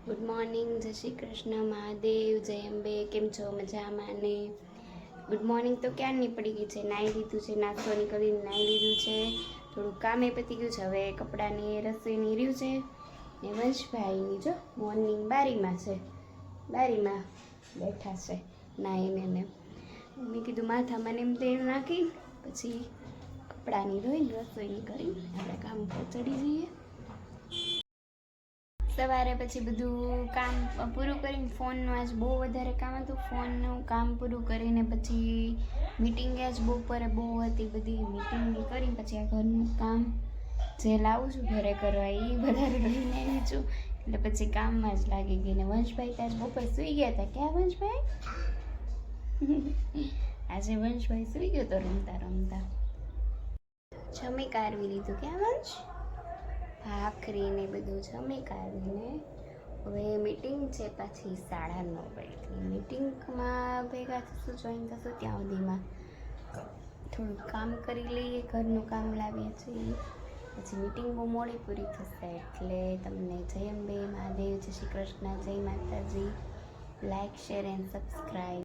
Good morning, જય શ્રી કૃષ્ણ, મહાદેવ, જય અંબે. કેમ છો? મજામાં ને? ગુડ મોર્નિંગ તો ક્યારની પડી ગઈ છે. નાહી લીધું છે, નાસ્તો કરીને નાહી લીધું છે, થોડુંક કામે પતી ગયું છે. હવે કપડાની રસોઈની રહ્યું છે ને વંશભાઈની જો મોર્નિંગ બારીમાં છે, બારીમાં બેઠા છે નાહીને ને મેં કીધું માથામાં એમ તેલ નાખી પછી કપડાની ધોઈને રસોઈની કરીને આપણે કામ પર ચડી જઈએ. સવારે પછી બધું કામ પૂરું કરીને ફોનનું આજ બહુ વધારે કામ હતું. ફોનનું કામ પૂરું કરીને પછી મીટિંગ આજ બપોરે બહુ હતી, બધી મીટિંગ કરી પછી આ ઘરનું કામ જે લાવું છું ઘરે કરવા એ વધારે લઈને આવી છું એટલે પછી કામમાં જ લાગી ગઈ. ને વંશભાઈ તો આજ બપોર સૂઈ ગયા હતા. ક્યાં વંશભાઈ? આજે વંશભાઈ સૂઈ ગયો તો રમતા રમતા. જમી કારવી લીધું. ક્યાં વંશ? ભાખરી ને બધું જમી કાઢીને હવે મીટિંગ છે પાછી 9:30 વાગ્યાથી. મીટિંગમાં ભેગા થશું, જોઈન થશું. ત્યાં સુધીમાં થોડુંક કામ કરી લઈએ, ઘરનું કામ લાવીએ છીએ. પછી મીટિંગ બહુ મોડી પૂરી થશે એટલે તમને જય અંબે, મહાદેવ, જય શ્રી કૃષ્ણ, જય માતાજી. Like, share and subscribe.